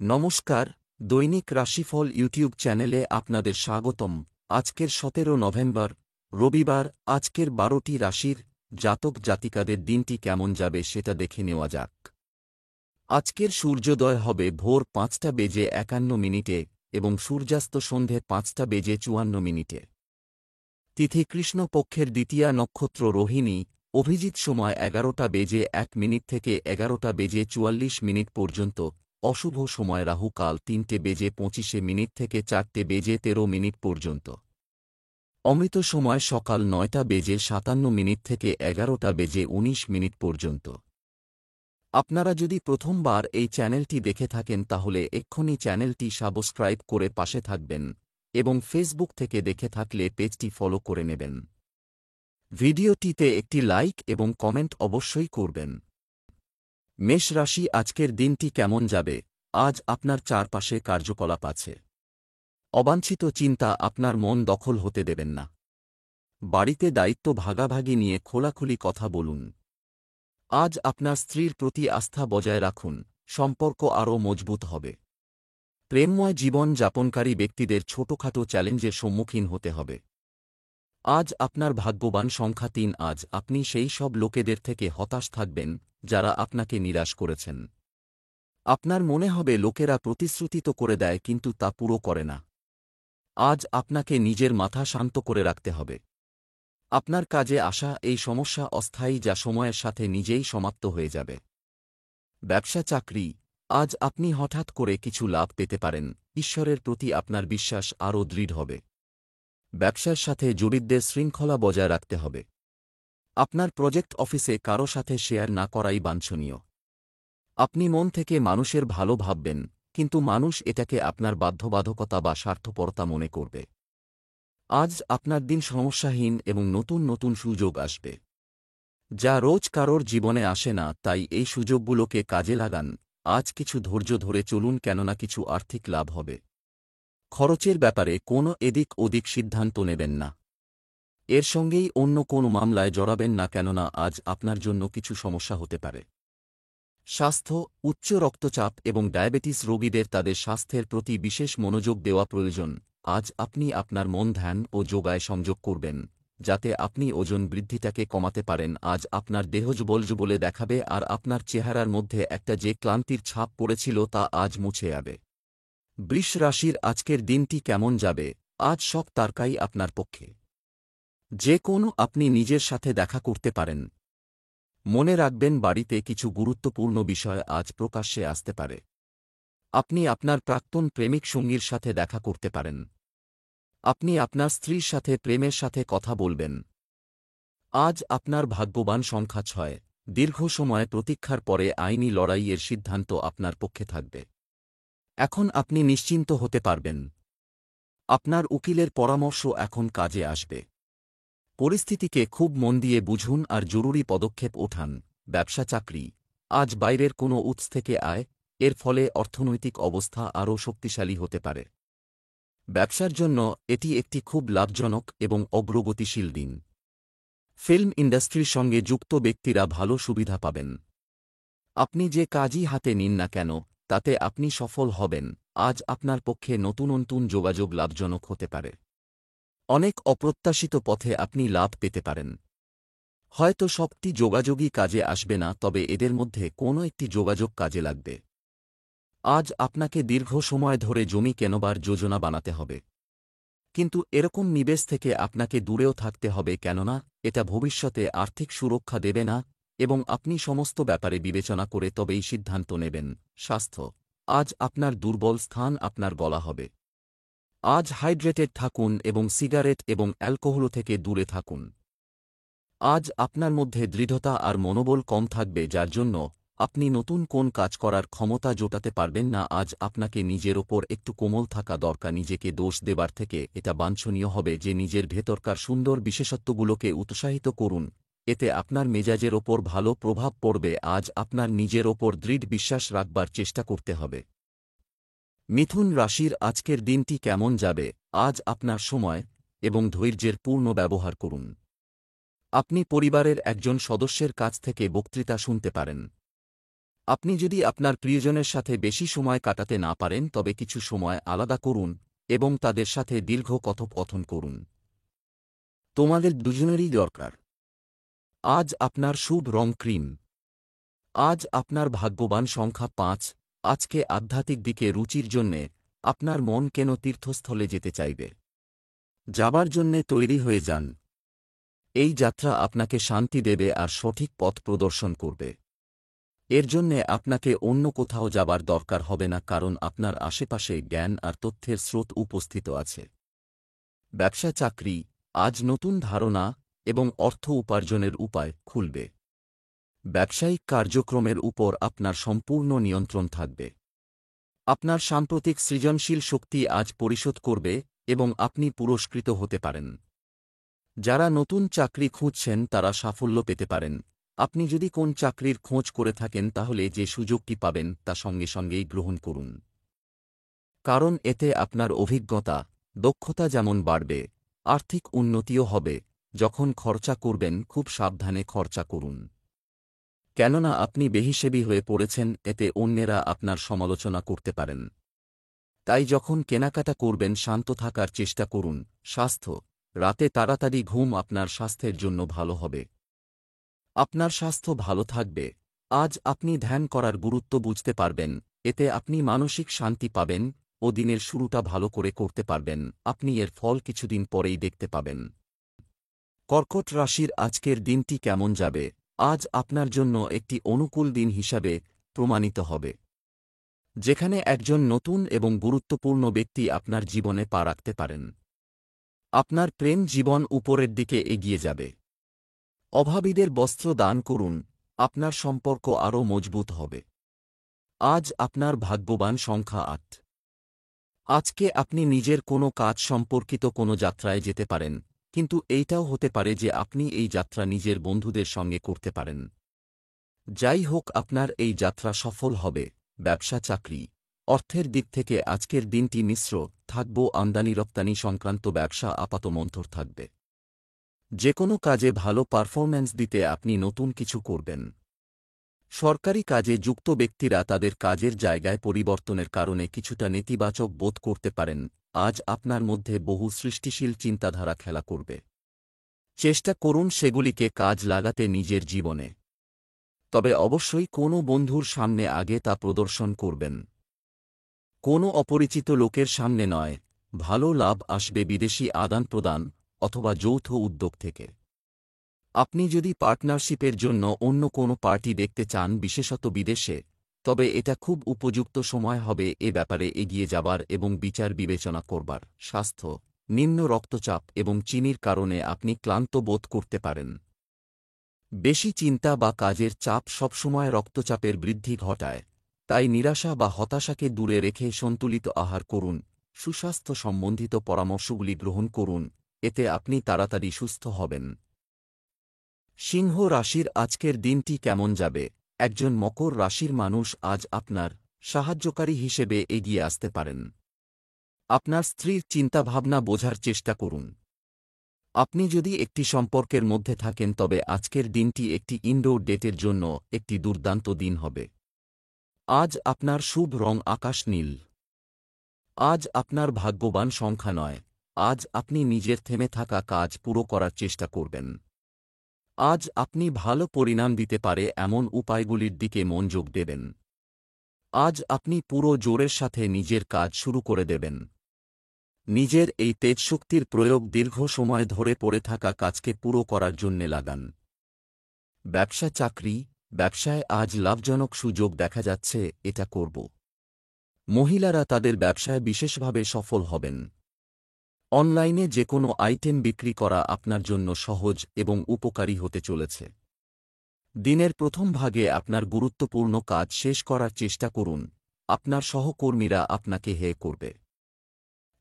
নমস্কার, দৈনিক রাশিফল ইউটিউব চ্যানেলে আপনাদের স্বাগতম। আজকের 17 নভেম্বর, রবিবার। আজকের 12টি রাশির জাতক জাতিকাদের দিনটি কেমন যাবে সেটা দেখে নেওয়া যাক। আজকের সূর্যোদয় হবে ভোর 5:51 এবং সূর্যাস্ত সন্ধে 5:54। তিথি কৃষ্ণপক্ষের দ্বিতীয়া, নক্ষত্র রোহিণী। অভিজিৎ সময় 11:01 থেকে 11:44 পর্যন্ত। অশুভ সময় রাহু কাল 3:25 থেকে 4:13 পর্যন্ত। অমৃত সময় সকাল 9:57 থেকে 11:19 পর্যন্ত। আপনারা যদি প্রথমবার এই চ্যানেলটি দেখে থাকেন তাহলে এক্ষুনি চ্যানেলটি সাবস্ক্রাইব করে পাশে থাকবেন এবং ফেসবুক থেকে দেখে থাকলে পেজটি ফলো করে নেবেন। ভিডিওটিতে একটি লাইক এবং কমেন্ট অবশ্যই করবেন। মেষ রাশি, আজকের দিনটি কেমন যাবে? আজ আপনার চারপাশে কার্যকলাপ আছে। অবাঞ্ছিত চিন্তা আপনার মন দখল হতে দেবেন না। বাড়িতে দায়িত্ব ভাগাভাগি নিয়ে খোলাখুলি কথা বলুন। আজ আপনার স্ত্রীর প্রতি আস্থা বজায় রাখুন, সম্পর্ক আরও মজবুত হবে। প্রেমময় জীবন যাপনকারী ব্যক্তিদের ছোটখাটো চ্যালেঞ্জের সম্মুখীন হতে হবে। আজ আপনার ভাগ্যবান সংখ্যা 3। আজ আপনি সেই সব লোকেদের থেকে হতাশ থাকবেন যারা আপনাকে নিরাশ করেছেন। আপনার মনে হবে লোকেরা প্রতিশ্রুতি তো করে দেয় কিন্তু তা পুরো করে না। আজ আপনাকে নিজের মাথা শান্ত করে রাখতে হবে। আপনার কাজে আসা এই সমস্যা অস্থায়ী, যা সময়ের সাথে নিজেই সমাপ্ত হয়ে যাবে। ব্যবসা চাকরি, আজ আপনি হঠাৎ করে কিছু লাভ পেতে পারেন। ঈশ্বরের প্রতি আপনার বিশ্বাস আরও দৃঢ় হবে। ব্যবসার সাথে জড়িতদের শৃঙ্খলা বজায় রাখতে হবে। আপনার প্রজেক্ট অফিসে কারো সাথে শেয়ার না করাই বাঞ্ছনীয়। আপনি মন থেকে মানুষের ভালো ভাববেন, কিন্তু মানুষ এটাকে আপনার বাধ্যবাধকতা বা স্বার্থপরতা মনে করবে। আজ আপনার দিন সমস্যাহীন এবং নতুন নতুন সুযোগ আসবে, যা রোজ কারোর জীবনে আসে না, তাই এই সুযোগগুলোকে কাজে লাগান। আজ কিছু ধৈর্য ধরে চলুন, কেননা কিছু আর্থিক লাভ হবে। খরচের ব্যাপারে কোনো এদিক ওদিক সিদ্ধান্ত নেবেন না। এর সঙ্গেই অন্য কোনো মামলায় জড়াবেন না, কেননা আজ আপনার জন্য কিছু সমস্যা হতে পারে। স্বাস্থ্য, উচ্চ রক্তচাপ এবং ডায়াবেটিস রোগীদের তাদের স্বাস্থ্যের প্রতি বিশেষ মনোযোগ দেওয়া প্রয়োজন। আজ আপনি আপনার মন, ধ্যান ও যোগায় সংযোগ করবেন, যাতে আপনি ওজন বৃদ্ধিটাকে কমাতে পারেন। আজ আপনার দেহ যুবলে দেখাবে আর আপনার চেহারার মধ্যে একটা যে ক্লান্তির ছাপ পড়েছিল তা আজ মুছে যাবে। বৃষ রাশির আজকের দিনটি কেমন যাবে? আজ সব তারকাই আপনার পক্ষে। যে কোনো আপনি নিজের সাথে দেখা করতে পারেন। মনে রাখবেন, বাড়িতে কিছু গুরুত্বপূর্ণ বিষয় আজ প্রকাশ্যে আসতে পারে। আপনি আপনার প্রাক্তন প্রেমিক সঙ্গীর সাথে দেখা করতে পারেন। আপনি আপনার স্ত্রীর সাথে প্রেমের সাথে কথা বলবেন। আজ আপনার ভাগ্যবান সংখ্যা 6। দীর্ঘ সময় প্রতীক্ষার পরে আইনি লড়াইয়ের সিদ্ধান্ত আপনার পক্ষে থাকবে। এখন আপনি নিশ্চিন্ত হতে পারবেন। আপনার উকিলের পরামর্শ এখন কাজে আসবে। পরিস্থিতিকে খুব মন দিয়ে বুঝুন আর জরুরি পদক্ষেপ ওঠান। ব্যবসা চাকরি, আজ বাইরের কোনো উৎস থেকে আয়, এর ফলে অর্থনৈতিক অবস্থা আরও শক্তিশালী হতে পারে। ব্যবসার জন্য এটি একটি খুব লাভজনক এবং অগ্রগতিশীল দিন। ফিল্ম ইন্ডাস্ট্রির সঙ্গে যুক্ত ব্যক্তিরা ভালো সুবিধা পাবেন। আপনি যে কাজই হাতে নিন না কেন, তাতে আপনি সফল হবেন। আজ আপনার পক্ষে নতুন নতুন যোগাযোগ লাভজনক হতে পারে। অনেক অপ্রত্যাশিত পথে আপনি লাভ পেতে পারেন। হয়তো সবটি যোগাযোগই কাজে আসবে না, তবে এদের মধ্যে কোনো একটি যোগাযোগ কাজে লাগবে। আজ আপনাকে দীর্ঘ সময় ধরে জমি কেনবার যোজনা বানাতে হবে, কিন্তু এরকম নিবেশ থেকে আপনাকে দূরেও থাকতে হবে, কেননা এটা ভবিষ্যতে আর্থিক সুরক্ষা দেবে না এবং আপনি সমস্ত ব্যাপারে বিবেচনা করে তবেই সিদ্ধান্ত নেবেন। স্বাস্থ্য, আজ আপনার দুর্বল স্থান আপনার গলা হবে। আজ হাইড্রেটেড থাকুন এবং সিগারেট এবং অ্যালকোহল থেকে দূরে থাকুন। আজ আপনার মধ্যে দৃঢ়তা আর মনোবল কম থাকবে, যার জন্য আপনি নতুন কোন কাজ করার ক্ষমতা জোটাতে পারবেন না। আজ আপনাকে নিজের ওপর একটু কোমল থাকা দরকার। নিজেকে দোষ দেবার থেকে এটা বাঞ্ছনীয় হবে যে নিজের ভেতরকার সুন্দর বিশেষত্বগুলোকে উৎসাহিত করুন, এতে আপনার মেজাজের ওপর ভালো প্রভাব পড়বে। আজ আপনার নিজের ওপর দৃঢ় বিশ্বাস রাখবার চেষ্টা করতে হবে। মিথুন রাশির আজকের দিনটি কেমন যাবে? আজ আপনার সময় এবং ধৈর্যের পূর্ণ ব্যবহার করুন। আপনি পরিবারের একজন সদস্যের কাছ থেকে বক্তৃতা শুনতে পারেন। আপনি যদি আপনার প্রিয়জনের সাথে বেশি সময় কাটাতে না পারেন তবে কিছু সময় আলাদা করুন এবং তাদের সাথে দীর্ঘ কথোপকথন করুন। তোমাদের দুজনেরই দরকার। আজ আপনার শুভ রং ক্রিম। আজ আপনার ভাগ্যবান সংখ্যা ৫। আজকে আধ্যাত্মিক দিকে রুচির জন্যে আপনার মন কেন তীর্থস্থলে যেতে চাইবে। যাবার জন্যে তৈরি হয়ে যান। এই যাত্রা আপনাকে শান্তি দেবে আর সঠিক পথ প্রদর্শন করবে। এর জন্যে আপনাকে অন্য কোথাও যাবার দরকার হবে না, কারণ আপনার আশেপাশে জ্ঞান আর তথ্যের স্রোত উপস্থিত আছে। ব্যবসা চাকরি, আজ নতুন ধারণা এবং অর্থ উপার্জনের উপায় খুলবে। ব্যবসায়িক কার্যক্রমের উপর আপনার সম্পূর্ণ নিয়ন্ত্রণ থাকবে। আপনার সাম্প্রতিক সৃজনশীল শক্তি আজ পরিশোধ করবে এবং আপনি পুরস্কৃত হতে পারেন। যারা নতুন চাকরি খুঁজছেন তারা সাফল্য পেতে পারেন। আপনি যদি কোন চাকরির খোঁজ করে থাকেন তাহলে যে সুযোগটি পাবেন তা সঙ্গে সঙ্গেই গ্রহণ করুন, কারণ এতে আপনার অভিজ্ঞতা, দক্ষতা যেমন বাড়বে, আর্থিক উন্নতিও হবে। যখন খরচা করবেন খুব সাবধানে খরচা করুন, কেননা আপনি বেহিসেবি হয়ে পড়েছেন, এতে অন্যেরা আপনার সমালোচনা করতে পারেন। তাই যখন কেনাকাটা করবেন শান্ত থাকার চেষ্টা করুন। স্বাস্থ্য, রাতে তাড়াতাড়ি ঘুম আপনার স্বাস্থ্যের জন্য ভালো হবে। আপনার স্বাস্থ্য ভালো থাকবে। আজ আপনি ধ্যান করার গুরুত্ব বুঝতে পারবেন, এতে আপনি মানসিক শান্তি পাবেন ও দিনের শুরুটা ভালো করে করতে পারবেন। আপনি এর ফল কিছুদিন পরেই দেখতে পাবেন। কর্কট রাশির আজকের দিনটি কেমন যাবে? আজ আপনার জন্য একটি অনুকূল দিন হিসাবে প্রমাণিত হবে, যেখানে একজন নতুন এবং গুরুত্বপূর্ণ ব্যক্তি আপনার জীবনে পা রাখতে পারেন। আপনার প্রেম জীবন উপরের দিকে এগিয়ে যাবে। অভাবীদের বস্ত্র দান করুন, আপনার সম্পর্ক আরও মজবুত হবে। আজ আপনার ভাগ্যবান সংখ্যা ৮। আজকে আপনি নিজের কোনো কাজ সম্পর্কিত কোনো যাত্রায় যেতে পারেন, কিন্তু এইটাও হতে পারে যে আপনি এই যাত্রা নিজের বন্ধুদের সঙ্গে করতে পারেন। যাই হোক, আপনার এই যাত্রা সফল হবে। ব্যবসা চাকরি, অর্থের দিক থেকে আজকের দিনটি মিশ্র থাকবে। আমদানি রপ্তানি সংক্রান্ত ব্যবসা আপাতমন্থর থাকবে। যে কোনো কাজে ভালো পারফরম্যান্স দিতে আপনি নতুন কিছু করবেন। সরকারি কাজে যুক্ত ব্যক্তিরা তাদের কাজের জায়গায় পরিবর্তনের কারণে কিছুটা নেতিবাচক বোধ করতে পারেন। আজ আপনার মধ্যে বহু সৃষ্টিশীল চিন্তাধারা খেলা করবে। চেষ্টা করুন সেগুলিকে কাজ লাগাতে নিজের জীবনে, তবে অবশ্যই কোনো বন্ধুর সামনে আগে তা প্রদর্শন করবেন। কোনো অপরিচিত লোকের সামনে নয়। ভালো লাভ আসবে বিদেশি আদান প্রদান অথবা যৌথ উদ্যোগ থেকে। আপনি যদি পার্টনারশিপের জন্য অন্য কোনো পার্টি দেখতে চান, বিশেষত বিদেশে, তবে এটা খুব উপযুক্ত সময় হবে এ ব্যাপারে এগিয়ে যাবার এবং বিচার বিবেচনা করবার। স্বাস্থ্য, নিম্ন রক্তচাপ এবং চিনির কারণে আপনি ক্লান্ত বোধ করতে পারেন। বেশি চিন্তা বা কাজের চাপ সবসময় রক্তচাপের বৃদ্ধি ঘটায়, তাই নিরাশা বা হতাশাকে দূরে রেখে সন্তুলিত আহার করুন। সুস্বাস্থ্য সম্বন্ধিত পরামর্শগুলি গ্রহণ করুন, এতে আপনি তাড়াতাড়ি সুস্থ হবেন। সিংহ রাশির আজকের দিনটি কেমন যাবে? একজন মকর রাশির মানুষ আজ আপনার সাহায্যকারী হিসেবে এগিয়ে আসতে পারেন। আপনার স্ত্রীর চিন্তাভাবনা বোঝার চেষ্টা করুন। আপনি যদি একটি সম্পর্কের মধ্যে থাকেন তবে আজকের দিনটি একটি ইনডোর ডেটের জন্য একটি দুর্দান্ত দিন হবে। আজ আপনার শুভ রং আকাশ নীল। আজ আপনার ভাগ্যবান সংখ্যা ৯। আজ আপনি নিজের থেমে থাকা কাজ পুরো করার চেষ্টা করবেন। আজ আপনি ভালো পরিণাম দিতে পারে এমন উপায়গুলির দিকে মনোযোগ দেবেন। আজ আপনি পুরো জোরের সাথে নিজের কাজ শুরু করে দেবেন। নিজের এই তেজশক্তির প্রয়োগ দীর্ঘ সময় ধরে পড়ে থাকা কাজকে পুরো করার জন্যে লাগান। ব্যবসা চাকরি, ব্যবসায় আজ লাভজনক সুযোগ দেখা যাচ্ছে, এটা করব। মহিলারা তাদের ব্যবসায় বিশেষভাবে সফল হবেন। অনলাইনে যে কোনো আইটেম বিক্রি করা আপনার জন্য সহজ এবং উপকারী হতে চলেছে। দিনের প্রথম ভাগে আপনার গুরুত্বপূর্ণ কাজ শেষ করার চেষ্টা করুন। আপনার সহকর্মীরা আপনাকে হেয় করবে,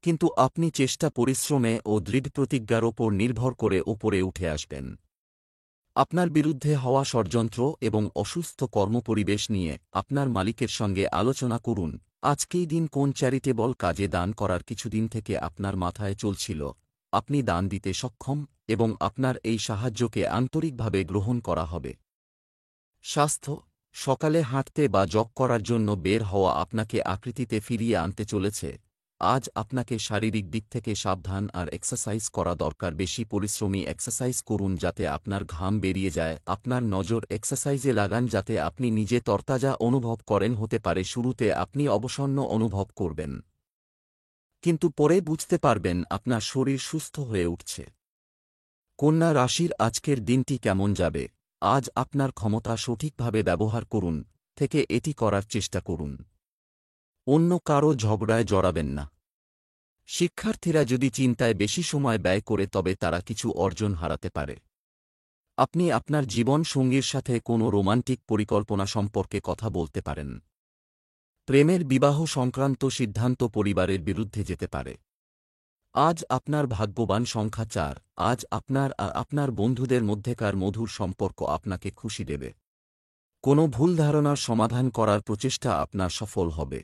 কিন্তু আপনি চেষ্টা, পরিশ্রমে ও দৃঢ়প্রতিজ্ঞার ওপর নির্ভর করে ওপরে উঠে আসবেন। আপনার বিরুদ্ধে হওয়া ষড়যন্ত্র এবং অসুস্থ কর্মপরিবেশ নিয়ে আপনার মালিকের সঙ্গে আলোচনা করুন। আজকেই দিন কোন চ্যারিটেবল কাজে দান করার কিছুদিন থেকে আপনার মাথায় চলছিল। আপনি দান দিতে সক্ষম এবং আপনার এই সাহায্যকে আন্তরিকভাবে গ্রহণ করা হবে। স্বাস্থ্য, সকালে হাঁটতে বা জগ করার জন্য বের হওয়া আপনাকে আকৃতিতে ফিরিয়ে আনতে চলেছে। আজ আপনাকে শারীরিক দিক থেকে সাবধান আর এক্সারসাইজ করা দরকার। বেশি পরিশ্রমী এক্সারসাইজ করুন যাতে আপনার ঘাম বেরিয়ে যায়। আপনার নজর এক্সারসাইজে লাগান যাতে আপনি নিজে তরতাজা অনুভব করেন। হতে পারে শুরুতে আপনি অবসন্ন অনুভব করবেন, কিন্তু পরে বুঝতে পারবেন আপনার শরীর সুস্থ হয়ে উঠছে। কন্যা রাশির আজকের দিনটি কেমন যাবে? আজ আপনার ক্ষমতা সঠিকভাবে ব্যবহার করুন, থেকে এটি করার চেষ্টা করুন। অন্য কারও ঝগড়ায় জড়াবেন না। শিক্ষার্থীরা যদি চিন্তায় বেশি সময় ব্যয় করে তবে তারা কিছু অর্জন হারাতে পারে। আপনি আপনার জীবন সঙ্গীর সাথে কোনো রোমান্টিক পরিকল্পনা সম্পর্কে কথা বলতে পারেন। প্রেমের বিবাহ সংক্রান্ত সিদ্ধান্ত পরিবারের বিরুদ্ধে যেতে পারে। আজ আপনার ভাগ্যবান সংখ্যা 4। আজ আপনার আর আপনার বন্ধুদের মধ্যেকার মধুর সম্পর্ক আপনাকে খুশি দেবে। কোনো ভুল ধারণার সমাধান করার প্রচেষ্টা আপনার সফল হবে।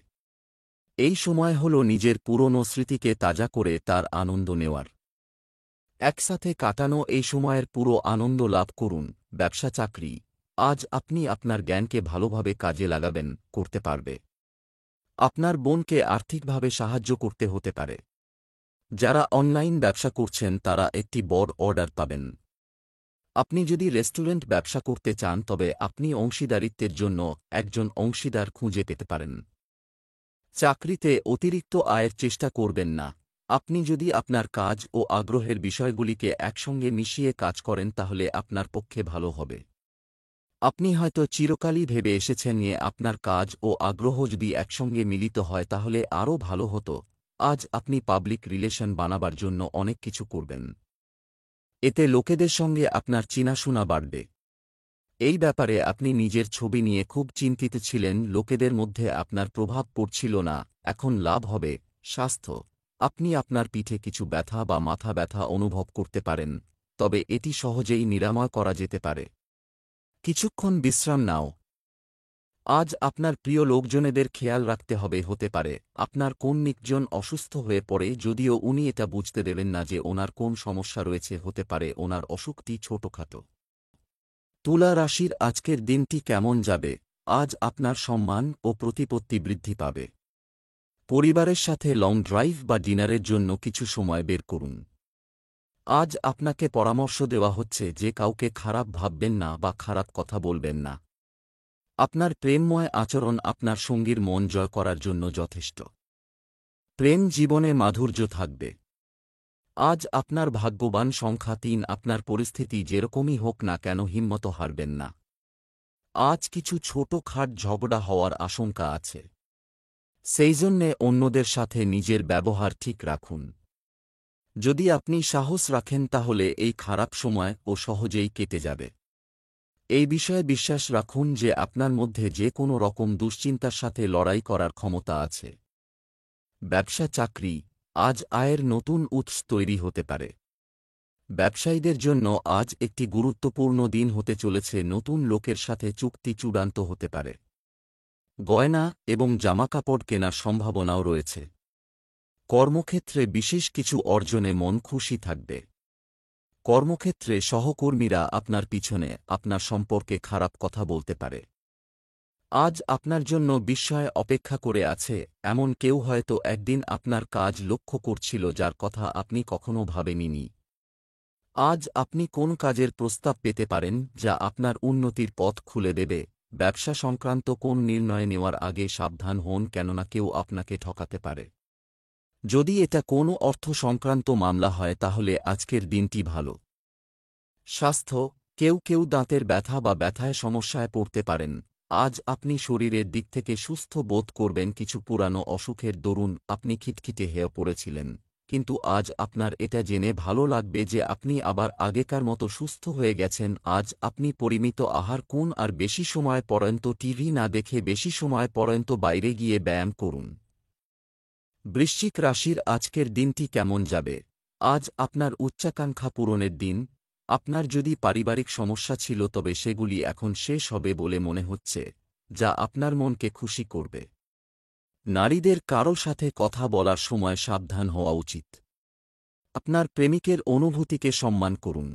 এই সময় হল নিজের পুরনো স্মৃতিকে তাজা করে তার আনন্দ নেওয়ার। একসাথে কাটানো এই সময়ের পুরো আনন্দ লাভ করুন। ব্যবসা চাকরি, আজ আপনি আপনার জ্ঞানকে ভালোভাবে কাজে লাগাবেন, করতে পারবে। আপনার বোনকে আর্থিকভাবে সাহায্য করতে হতে পারে। যারা অনলাইন ব্যবসা করছেন তারা একটি বড় অর্ডার পাবেন। আপনি যদি রেস্টুরেন্ট ব্যবসা করতে চান তবে আপনি অংশীদারিত্বের জন্য একজন অংশীদার খুঁজে পেতে পারেন। চাকরিতে অতিরিক্ত আয়ের চেষ্টা করবেন না। আপনি যদি আপনার কাজ ও আগ্রহের বিষয়গুলিকে একসঙ্গে মিশিয়ে কাজ করেন তাহলে আপনার পক্ষে ভালো হবে। আপনি হয়তো চিরকালই ভেবে এসেছেন যে আপনার কাজ ও আগ্রহ যদি একসঙ্গে মিলিত হয় তাহলে আরও ভালো হতো। আজ আপনি পাবলিক রিলেশন বানাবার জন্য অনেক কিছু করবেন। এতে লোকেদের সঙ্গে আপনার চেনাশোনা বাড়বে। এই ব্যাপারে আপনি নিজের ছবি নিয়ে খুব চিন্তিত ছিলেন, লোকেদের মধ্যে আপনার প্রভাব পড়ছিল না, এখন লাভ হবে। স্বাস্থ্য, আপনি আপনার পিঠে কিছু ব্যথা বা মাথা ব্যথা অনুভব করতে পারেন, তবে এটি সহজেই নিরাময় করা যেতে পারে। কিছুক্ষণ বিশ্রাম নাও। আজ আপনার প্রিয় লোকজনেদের খেয়াল রাখতে হবে। হতে পারে আপনার কোন নিকজন অসুস্থ হয়ে পড়ে, যদিও উনি এটা বুঝতে দেবেন না যে ওনার কোন সমস্যা রয়েছে। হতে পারে ওনার অসুখটি ছোটখাটো। তুলা রাশির আজকের দিনটি কেমন যাবে? আজ আপনার সম্মান ও প্রতিপত্তি বৃদ্ধি পাবে। পরিবারের সাথে লং ড্রাইভ বা ডিনারের জন্য কিছু সময় বের করুন। আজ আপনাকে পরামর্শ দেওয়া হচ্ছে যে কাউকে খারাপ ভাববেন না বা খারাপ কথা বলবেন না। আপনার প্রেমময় আচরণ আপনার সঙ্গীর মন জয় করার জন্য যথেষ্ট। প্রেম জীবনে মাধুর্য থাকবে। আজ আপনার ভাগ্যবান সংখ্যা 3। আপনার পরিস্থিতি যেরকমই হোক না কেন হিম্মত হারবেন না। আজ কিছু ছোটখাট ঝগড়া হওয়ার আশঙ্কা আছে, সেই জন্যে অন্যদের সাথে নিজের ব্যবহার ঠিক রাখুন। যদি আপনি সাহস রাখেন তাহলে এই খারাপ সময় ও সহজেই কেটে যাবে। এই বিষয়ে বিশ্বাস রাখুন যে আপনার মধ্যে যে কোনো রকম দুশ্চিন্তার সাথে লড়াই করার ক্ষমতা আছে। ব্যবসা চাকরি, আজ আয়ের নতুন উৎস তৈরি হতে পারে। ব্যবসায়ীদের জন্য আজ একটি গুরুত্বপূর্ণ দিন হতে চলেছে। নতুন লোকের সাথে চুক্তি চূড়ান্ত হতে পারে। গয়না এবং জামাকাপড় কেনার সম্ভাবনাও রয়েছে। কর্মক্ষেত্রে বিশেষ কিছু অর্জনে মন খুশি থাকবে। কর্মক্ষেত্রে সহকর্মীরা আপনার পিছনে আপনার সম্পর্কে খারাপ কথা বলতে পারে। আজ আপনার জন্য বিস্ময় অপেক্ষা করে আছে। এমন কেউ হয়তো একদিন আপনার কাজ লক্ষ্য করছিল যার কথা আপনি কখনো ভাবেননি। আজ আপনি কোন কাজের প্রস্তাব পেতে পারেন যা আপনার উন্নতির পথ খুলে দেবে। ব্যবসা সংক্রান্ত কোন নির্ণয় নেওয়ার আগে সাবধান হন, কেননা কেউ আপনাকে ঠকাতে পারে। যদি এটা কোনো অর্থ সংক্রান্ত মামলা হয় তাহলে আজকের দিনটি ভালো। স্বাস্থ্য, কেউ কেউ দাঁতের ব্যথা বা ব্যথায় সমস্যায় পড়তে পারেন। আজ আপনি শরীরের দিক থেকে সুস্থ বোধ করবেন। কিছু পুরানো অসুখের দরুন আপনি খিটখিটে হয়ে পড়েছিলেন, কিন্তু আজ আপনার এটা জেনে ভালো লাগবে যে আপনি আবার আগেকার মতো সুস্থ হয়ে গেছেন। আজ আপনি পরিমিত আহার করুন আর বেশি সময় পর্যন্ত টিভি না দেখে বেশি সময় পর্যন্ত বাইরে গিয়ে ব্যায়াম করুন। বৃশ্চিক রাশির আজকের দিনটি কেমন যাবে? আজ আপনার উচ্চাকাঙ্ক্ষা পূরণের দিন। আপনার যদি পারিবারিক সমস্যা ছিল তবে সেগুলি এখন শেষ হবে বলে মনে হচ্ছে, যা আপনার মনকে খুশি করবে। নারীদের কারো সাথে কথা বলার সময় সাবধান হওয়া উচিত। আপনার প্রেমিকের অনুভূতিকে সম্মান করুন।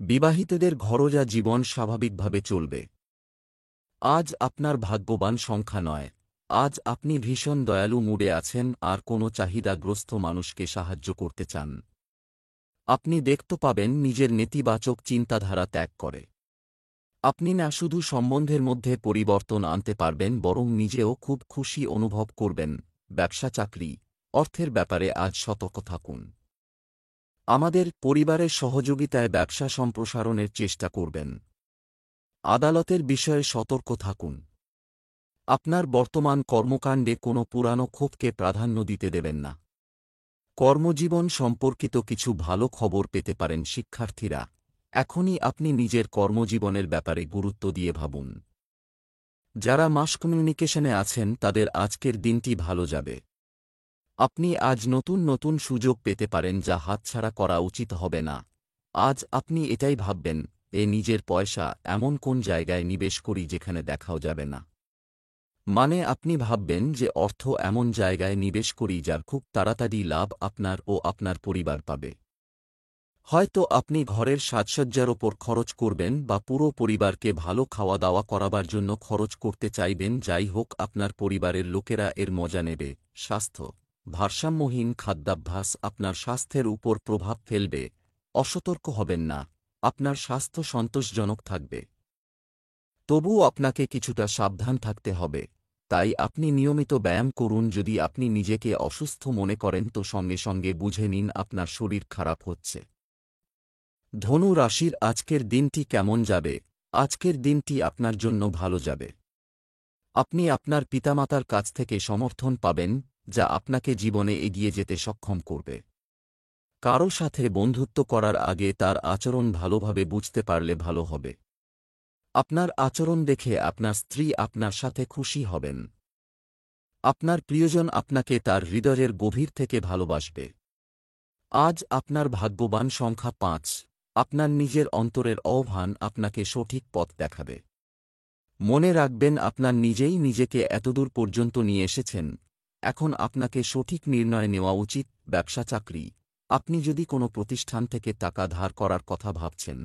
বিবাহিতদের ঘরোয়া জীবন স্বাভাবিকভাবে চলবে। আজ আপনার ভাগ্যবান সংখ্যা নয়। আজ আপনি ভীষণ দয়ালু মুডে আছেন আর কোনো চাহিদাগ্রস্ত মানুষকে সাহায্য করতে চান। আপনি দেখতে পাবেন নিজের নেতিবাচক চিন্তাধারা ত্যাগ করে। আপনি না শুধু সম্বন্ধের মধ্যে পরিবর্তন আনতে পারবেন বরং নিজেও খুব খুশি অনুভব করবেন। ব্যবসা চাকরি, অর্থের ব্যাপারে আজ সতর্ক থাকুন। আমাদের পরিবারের সহযোগিতায় ব্যবসা সম্প্রসারণের চেষ্টা করবেন। আদালতের বিষয়ে সতর্ক থাকুন। আপনার বর্তমান কর্মকাণ্ডে কোনো পুরানো ক্ষোভকে প্রাধান্য দিতে দেবেন না। কর্মজীবন সম্পর্কিত কিছু ভালো খবর পেতে পারেন শিক্ষার্থীরা। এখনই আপনি নিজের কর্মজীবনের ব্যাপারে গুরুত্ব দিয়ে ভাবুন। যারা মাস কমিউনিকেশনে আছেন তাদের আজকের দিনটি ভালো যাবে। আপনি আজ নতুন নতুন সুযোগ পেতে পারেন যা হাতছাড়া করা উচিত হবে না। আজ আপনি এটাই ভাববেন, নিজের পয়সা এমন কোন জায়গায় নিবেশ করি যেখানে দেখাও যাবে না। মানে আপনি ভাববেন যে অর্থ এমন জায়গায় নিবেশ করি যার খুব তাড়াতাড়ি লাভ আপনার ও আপনার পরিবার পাবে। হয়তো আপনি ঘরের সাজসজ্জার ওপর খরচ করবেন বা পুরো পরিবারকে ভালো খাওয়া দাওয়া করাবার জন্য খরচ করতে চাইবেন। যাই হোক, আপনার পরিবারের লোকেরা এর মজা নেবে। স্বাস্থ্য, ভারসাম্যহীন খাদ্যাভ্যাস আপনার স্বাস্থ্যের উপর প্রভাব ফেলবে। অসতর্ক হবেন না, আপনার স্বাস্থ্য সন্তোষজনক থাকবে। তবুও আপনাকে কিছুটা সাবধান থাকতে হবে। তাই আপনি নিয়মিত ব্যায়াম করুন। যদি আপনি নিজেকে অসুস্থ মনে করেন তো সঙ্গে সঙ্গে বুঝে নিন আপনার শরীর খারাপ হচ্ছে। ধনু রাশির আজকের দিনটি কেমন যাবে? আজকের দিনটি আপনার জন্য ভালো যাবে। আপনি আপনার পিতামাতার কাছ থেকে সমর্থন পাবেন, যা আপনাকে জীবনে এগিয়ে যেতে সক্ষম করবে। কারো সাথে বন্ধুত্ব করার আগে তার আচরণ ভালোভাবে বুঝতে পারলে ভালো হবে। আপনার আচরণ দেখে আপনার স্ত্রী আপনার সাথে খুশি হবেন। আপনার প্রিয়জন আপনাকে তার হৃদয়ের গভীর থেকে ভালোবাসবে। আজ আপনার ভাগ্যবান সংখ্যা ৫। আপনার নিজের অন্তরের আহ্বান আপনাকে সঠিক পথ দেখাবে। মনে রাখবেন, আপনার নিজেই নিজেকে এতদূর পর্যন্ত নিয়ে এসেছেন। এখন আপনাকে সঠিক নির্ণয় নেওয়া উচিত। ব্যবসা চাকরি, আপনি যদি কোনো প্রতিষ্ঠান থেকে টাকা ধার করার কথা ভাবছেন,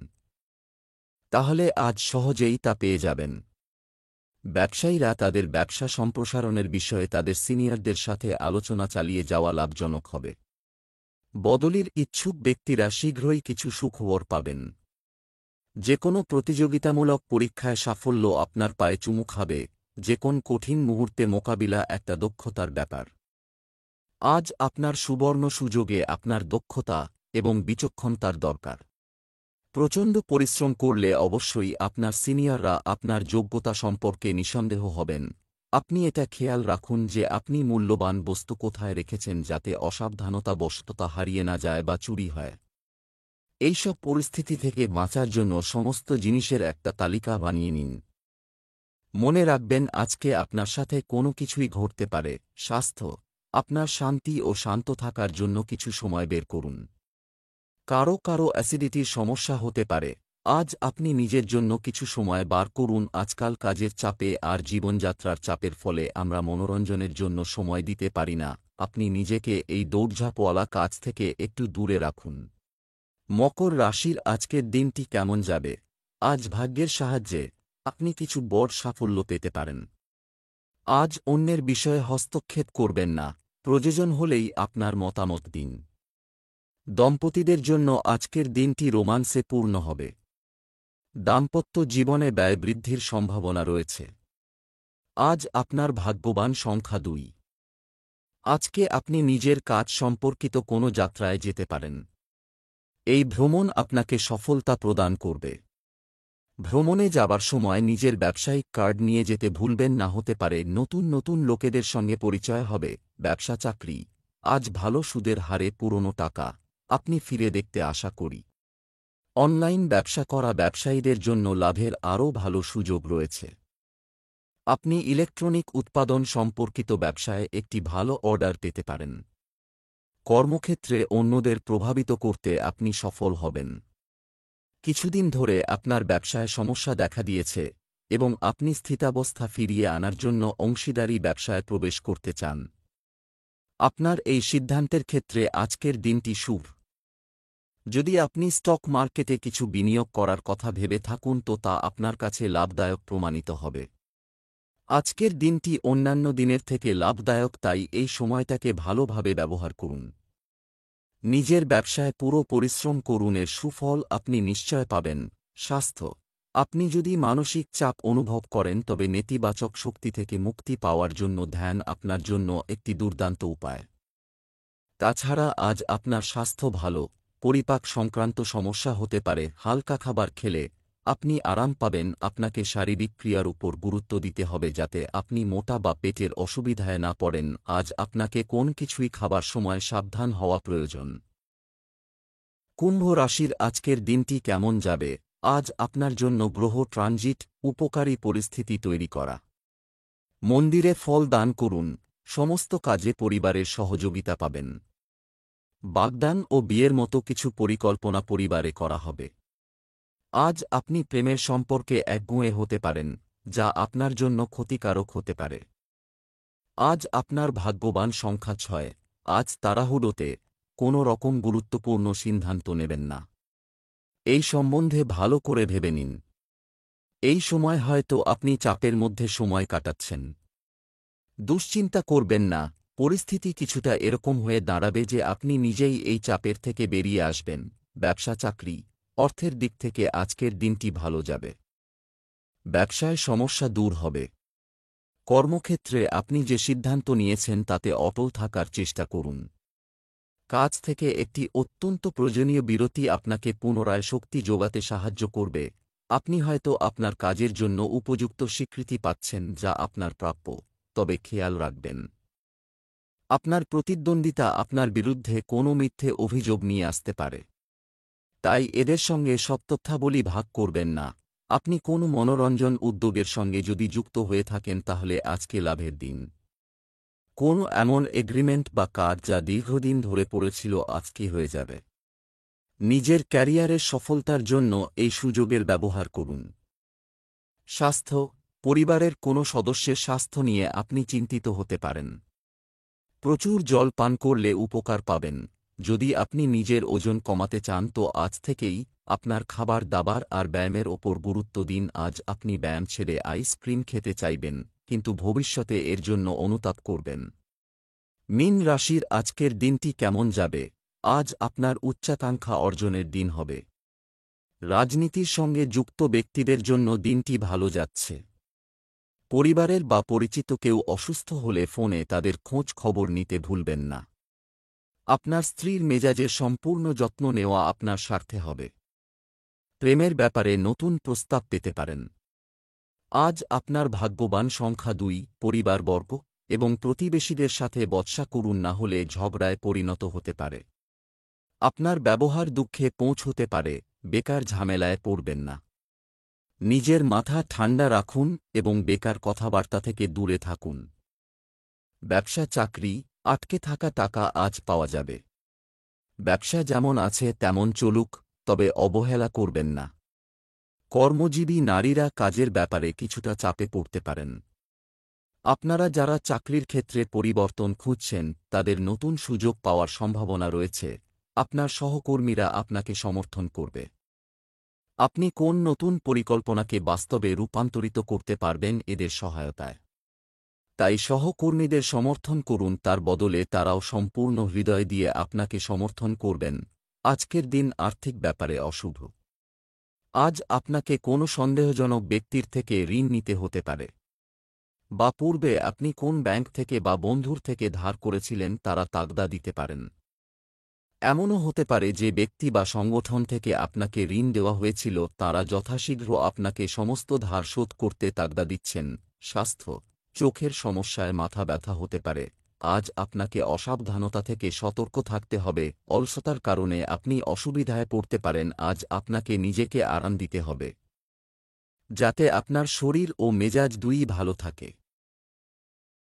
তাহলে আজ সহজেই তা পেয়ে যাবেন। ব্যবসায়ীরা তাদের ব্যবসা সম্প্রসারণের বিষয়ে তাদের সিনিয়রদের সাথে আলোচনা চালিয়ে যাওয়া লাভজনক হবে। বদলির ইচ্ছুক ব্যক্তিরা শীঘ্রই কিছু সুখবর পাবেন। যে কোনো প্রতিযোগিতামূলক পরীক্ষায় সাফল্য আপনার পায়ে চুমু খাবে। যে কোন কঠিন মুহূর্তে মোকাবিলা একটা দক্ষতার ব্যাপার। আজ আপনার সুবর্ণ সুযোগে আপনার দক্ষতা এবং বিচক্ষণতার দরকার। প্রচণ্ড পরিশ্রম করলে অবশ্যই আপনার সিনিয়ররা আপনার যোগ্যতা সম্পর্কে নিঃসন্দেহ হবেন। আপনি এটা খেয়াল রাখুন যে আপনি মূল্যবান বস্তু কোথায় রেখেছেন যাতে অসাবধানতাবশত তা হারিয়ে না যায় বা চুরি হয়। এইসব পরিস্থিতি থেকে বাঁচার জন্য সমস্ত জিনিসের একটা তালিকা বানিয়ে নিন। মনে রাখবেন, আজকে আপনার সাথে কোনো কিছুই ঘটতে পারে। স্বাস্থ্য, আপনার শান্তি ও শান্ত থাকার জন্য কিছু সময় বের করুন। কারো কারো অ্যাসিডিটির সমস্যা হতে পারে। আজ আপনি নিজের জন্য কিছু সময় বার করুন। আজকাল কাজের চাপে আর জীবনযাত্রার চাপের ফলে আমরা মনোরঞ্জনের জন্য সময় দিতে পারি না। আপনি নিজেকে এই দৌড়ঝাঁপওয়ালা কাজ থেকে একটু দূরে রাখুন। মকর রাশির আজকের দিনটি কেমন যাবে? আজ ভাগ্যের সাহায্যে আপনি কিছু বড় সাফল্য পেতে পারেন। আজ অন্যের বিষয়ে হস্তক্ষেপ করবেন না, প্রয়োজন হলেই আপনার মতামত দিন। দম্পতিদের জন্য আজকের দিনটি রোমান্সে পূর্ণ হবে। দাম্পত্য জীবনে ব্যয় বৃদ্ধির সম্ভাবনা রয়েছে। আজ আপনার ভাগ্যবান সংখ্যা ২। আজকে আপনি নিজের কাজ সম্পর্কিত কোনো যাত্রায় যেতে পারেন। এই ভ্রমণ আপনাকে সফলতা প্রদান করবে। ভ্রমণে যাবার সময় নিজের ব্যবসায়িক কার্ড নিয়ে যেতে ভুলবেন না, হতে পারে নতুন নতুন লোকেদের সঙ্গে পরিচয় হবে। ব্যবসা চাকরি, আজ ভালো সুদের হারে পুরনো টাকা আপনি ফিরে দেখতে আশা করি। অনলাইন ব্যবসা করা ব্যবসায়ীদের জন্য লাভের আরও ভালো সুযোগ রয়েছে। আপনি ইলেকট্রনিক উৎপাদন সম্পর্কিত ব্যবসায় একটি ভালো অর্ডার পেতে পারেন। কর্মক্ষেত্রে অন্যদের প্রভাবিত করতে আপনি সফল হবেন। কিছুদিন ধরে আপনার ব্যবসায় সমস্যা দেখা দিয়েছে এবং আপনি স্থিতাবস্থা ফিরিয়ে আনার জন্য অংশীদারি ব্যবসায় প্রবেশ করতে চান। আপনার এই সিদ্ধান্তের ক্ষেত্রে আজকের দিনটি শুভ। যদি আপনি স্টক মার্কেটে কিছু বিনিয়োগ করার কথা ভেবে থাকুন তো তা আপনার কাছে লাভদায়ক প্রমাণিত হবে। আজকের দিনটি অন্যান্য দিনের থেকে লাভদায়ক, তাই এই সময়টাকে ভালোভাবে ব্যবহার করুন। নিজের ব্যবসায় পুরো পরিশ্রম করুন, এর সুফল আপনি নিশ্চয় পাবেন। স্বাস্থ্য, আপনি যদি মানসিক চাপ অনুভব করেন তবে নেতিবাচক শক্তি থেকে মুক্তি পাওয়ার জন্য ধ্যান আপনার জন্য একটি দুর্দান্ত উপায়। তাছাড়া আজ আপনার স্বাস্থ্য ভালো, পরিপাক সংক্রান্ত সমস্যা হতে পারে। হালকা খাবার খেলে আপনি আরাম পাবেন। আপনাকে শারীরিক ক্রিয়ার উপর গুরুত্ব দিতে হবে যাতে আপনি মোটা বা পেটের অসুবিধায় না পড়েন। আজ আপনাকে কোন কিছুই খাবার সময় সাবধান হওয়া প্রয়োজন। কুম্ভ রাশির আজকের দিনটি কেমন যাবে? আজ আপনার জন্য গ্রহ ট্রানজিট উপকারী পরিস্থিতি তৈরি করা। মন্দিরে ফল দান করুন, সমস্ত কাজে পরিবারের সহযোগিতা পাবেন। বাগদান ও বিয়ের মতো কিছু পরিকল্পনা পরিবারে করা হবে। আজ আপনি প্রেমের সম্পর্কে একগুঁয়ে হতে পারেন, যা আপনার জন্য ক্ষতিকারক হতে পারে। আজ আপনার ভাগ্যবান সংখ্যা 6। আজ তাড়াহুড়োতে কোনো রকম গুরুত্বপূর্ণ সিদ্ধান্ত নেবেন না। এই সম্বন্ধে ভালো করে ভেবে নিন। এই সময় হয়তো আপনি চাপের মধ্যে সময় কাটাচ্ছেন। দুশ্চিন্তা করবেন না, পরিস্থিতি কিছুটা এরকম হয়ে দাঁড়াবে যে আপনি নিজেই এই চাপের থেকে বেরিয়ে আসবেন। ব্যবসা চাকরি, অর্থের দিক থেকে আজকের দিনটি ভালো যাবে। ব্যবসায় সমস্যা দূর হবে। কর্মক্ষেত্রে আপনি যে সিদ্ধান্ত নিয়েছেন তাতে অটল থাকার চেষ্টা করুন। কাজ থেকে একটি অত্যন্ত প্রয়োজনীয় বিরতি আপনাকে পুনরায় শক্তি যোগাতে সাহায্য করবে। আপনি হয়তো আপনার কাজের জন্য উপযুক্ত স্বীকৃতি পাচ্ছেন, যা আপনার প্রাপ্য, তবে খেয়াল রাখবেন আপনার প্রতিদ্বন্দ্বিতা আপনার বিরুদ্ধে কোনো মিথ্যে অভিযোগ নিয়ে আসতে পারে। তাই এদের সঙ্গে সব তথ্যাবলী ভাগ করবেন না। আপনি কোনো মনোরঞ্জন উদ্যোগের সঙ্গে যদি যুক্ত হয়ে থাকেন তাহলে আজকে লাভের দিন। কোনো এমন এগ্রিমেন্ট বা কাজ যা দীর্ঘদিন ধরে পড়েছিল আজকে হয়ে যাবে। নিজের ক্যারিয়ারের সফলতার জন্য এই সুযোগের ব্যবহার করুন। স্বাস্থ্য, পরিবারের কোনো সদস্যের স্বাস্থ্য নিয়ে আপনি চিন্তিত হতে পারেন। প্রচুর জল পান করলে উপকার পাবেন। যদি আপনি নিজের ওজন কমাতে চান তো আজ থেকেই আপনার খাবার দাবার আর ব্যায়ামের ওপর গুরুত্ব দিন। আজ আপনি ব্যায়াম ছেড়ে আইসক্রিম খেতে চাইবেন, কিন্তু ভবিষ্যতে এর জন্য অনুতাপ করবেন। মীন রাশির আজকের দিনটি কেমন যাবে? আজ আপনার উচ্চাকাঙ্ক্ষা অর্জনের দিন হবে। রাজনীতির সঙ্গে যুক্ত ব্যক্তিদের জন্য দিনটি ভালো যাচ্ছে। পরিবারের বা পরিচিত কেউ অসুস্থ হলে ফোনে তাদের খোঁজ খবর নিতে ভুলবেন না। আপনার স্ত্রীর মেজাজের সম্পূর্ণ যত্ন নেওয়া আপনার স্বার্থে হবে। প্রেমের ব্যাপারে নতুন প্রস্তাব পেতে পারেন। আজ আপনার ভাগ্যবান সংখ্যা 2। পরিবারবর্গ এবং প্রতিবেশীদের সাথে বচসা করুন, না হলে ঝগড়ায় পরিণত হতে পারে। আপনার ব্যবহার দুঃখে পৌঁছতে পারে, বেকার ঝামেলায় পড়বেন না। নিজের মাথা ঠান্ডা রাখুন এবং বেকার কথাবার্তা থেকে দূরে থাকুন। ব্যবসা চাকরি, আটকে থাকা টাকা আজ পাওয়া যাবে। ব্যবসা যেমন আছে তেমন চলুক, তবে অবহেলা করবেন না। কর্মজীবী নারীরা কাজের ব্যাপারে কিছুটা চাপে পড়তে পারেন। আপনারা যারা চাকরির ক্ষেত্রে পরিবর্তন খুঁজছেন তাদের নতুন সুযোগ পাওয়ার সম্ভাবনা রয়েছে। আপনার সহকর্মীরা আপনাকে সমর্থন করবে। আপনি কোন নতুন পরিকল্পনাকে বাস্তবে রূপান্তরিত করতে পারবেন এদের সহায়তায়। তাই সহকর্মীদের সমর্থন করুন, তার বদলে তারাও সম্পূর্ণ হৃদয় দিয়ে আপনাকে সমর্থন করবেন। আজকের দিন আর্থিক ব্যাপারে অশুভ। আজ আপনাকে কোনো সন্দেহজনক ব্যক্তির থেকে ঋণ নিতে হতে পারে, বা পূর্বে আপনি কোন ব্যাংক থেকে বা বন্ধুর থেকে ধার করেছিলেন তারা তাগদা দিতে পারেন। এমনও হতে পারে যে ব্যক্তি বা সংগঠন থেকে আপনাকে ঋণ দেওয়া হয়েছিল তারা যথাশীঘ্র আপনাকে সমস্ত ধার শোধ করতে তাগদা দিচ্ছেন। স্বাস্থ্য, চোখের সমস্যায় মাথা ব্যথা হতে পারে। আজ আপনাকে অসাবধানতা থেকে সতর্ক থাকতে হবে। অলসতার কারণে আপনি অসুবিধায় পড়তে পারেন। আজ আপনাকে নিজেকে আরাম দিতে হবে, যাতে আপনার শরীর ও মেজাজ দুইই ভালো থাকে।